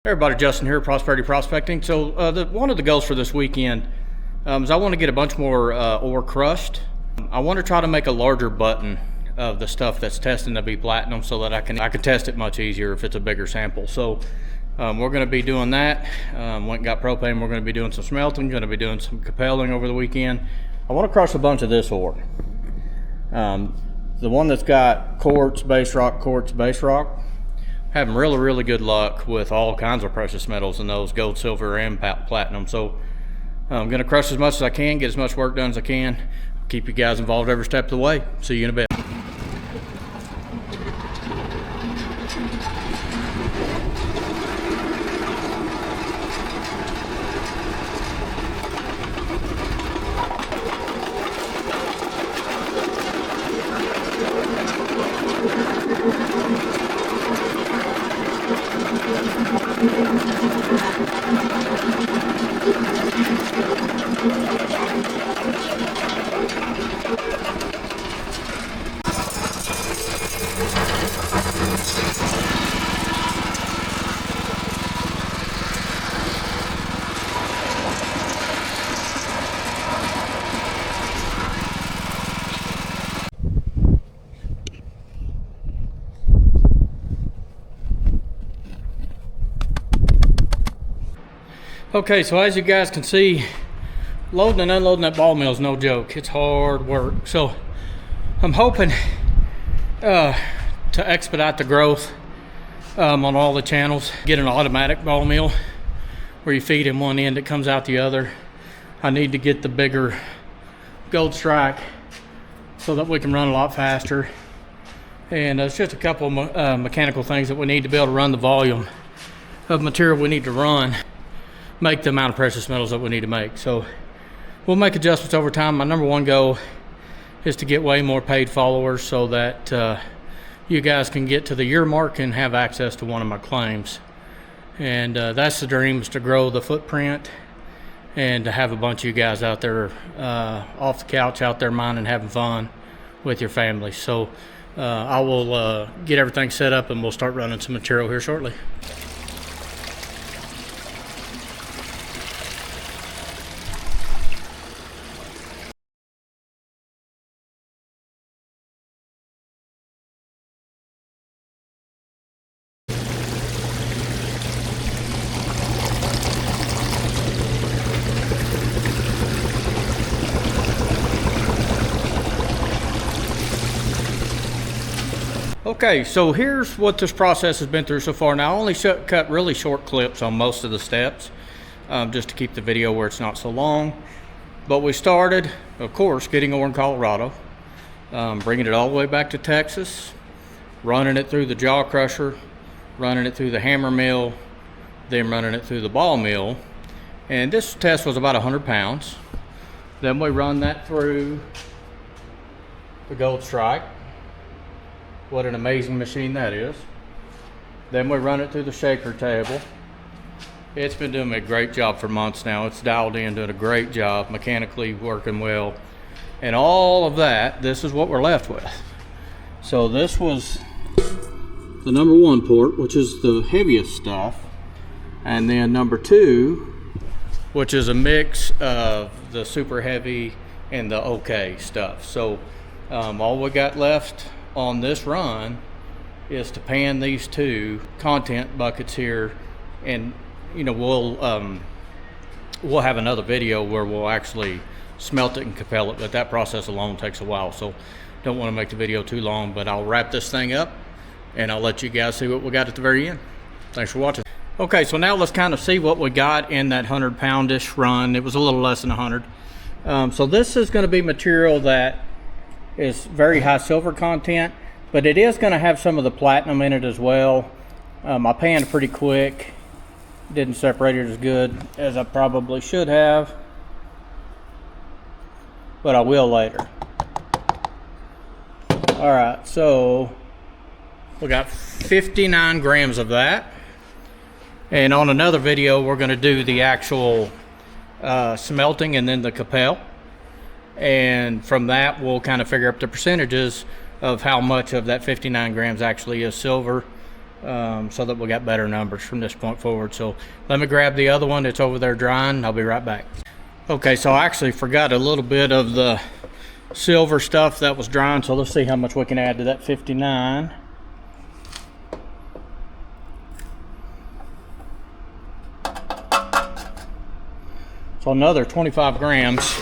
Hey everybody, Justin here, Prosperity Prospecting. So one of the goals for this weekend is I want to get a bunch more ore crushed. I want to try to make a larger button of the stuff that's testing to be platinum so that I can test it much easier if it's a bigger sample. So we're going to be doing that. Went and got propane. We're going to be doing some smelting, going to be doing some capelling over the weekend. I want to crush a bunch of this ore. The one that's got quartz, base rock, having really good luck with all kinds of precious metals in those: gold, silver, and platinum. So I'm going to crush as much as I can, get as much work done as I can, keep you guys involved every step of the way. See you in a bit. Okay, so as you guys can see, loading and unloading that ball mill is no joke. It's hard work. So I'm hoping to expedite the growth on all the channels. Get an automatic ball mill where you feed in one end, it comes out the other. I need to get the bigger Gold Strike so that we can run a lot faster. And it's just a couple mechanical things that we need to be able to run the volume of material we need to run, make the amount of precious metals that we need to make. So we'll make adjustments over time. My number one goal is to get way more paid followers so that you guys can get to the year mark and have access to one of my claims. And that's the dream, is to grow the footprint and to have a bunch of you guys out there off the couch, out there mining, having fun with your family. So I will get everything set up and we'll start running some material here shortly. Okay, so here's what this process has been through so far. Now I only cut really short clips on most of the steps just to keep the video where it's not so long. But we started, of course, getting ore in Colorado, bringing it all the way back to Texas, running it through the jaw crusher, running it through the hammer mill, then running it through the ball mill. And this test was about 100 pounds. Then we run that through the Gold Strike. What an amazing machine that is. Then we run it through the shaker table. It's been doing a great job for months now. It's dialed in, doing a great job, mechanically working well. And all of that, this is what we're left with. So this was the number one port, which is the heaviest stuff. And then number two, which is a mix of the super heavy and the okay stuff. So all we got left on this run is to pan these two content buckets here, and you know, we'll have another video where we'll actually smelt it and capel it, but that process alone takes a while, so don't want to make the video too long. But I'll wrap this thing up and I'll let you guys see what we got at the very end. Thanks for watching. Okay, so now let's kind of see what we got in that 100 poundish run. It was a little less than 100. So this is going to be material that is very high silver content, but it is going to have some of the platinum in it as well. I panned pretty quick, didn't separate it as good as I probably should have, but I will later. All right, so we got 59 grams of that, and on another video we're going to do the actual smelting and then the capel. And from that, we'll kind of figure up the percentages of how much of that 59 grams actually is silver so that we'll get better numbers from this point forward. So let me grab the other one that's over there drying. I'll be right back. Okay, so I actually forgot a little bit of the silver stuff that was drying, so let's see how much we can add to that 59. So another 25 grams.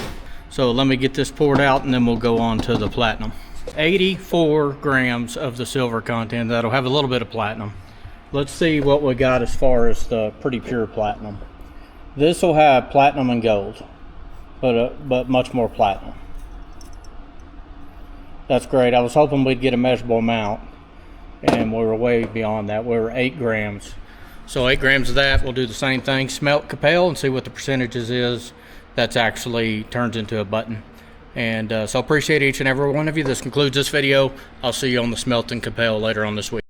So let me get this poured out and then we'll go on to the platinum. 84 grams of the silver content. That'll have a little bit of platinum. Let's see what we got as far as the pretty pure platinum. This will have platinum and gold, but much more platinum. That's great. I was hoping we'd get a measurable amount, and we were way beyond that. We were 8 grams. So 8 grams of that. We'll do the same thing, smelt Capel, and see what the percentages is. That's actually turns into a button. And so appreciate each and every one of you. This concludes this video. I'll see you on the smelting Capel later on this week.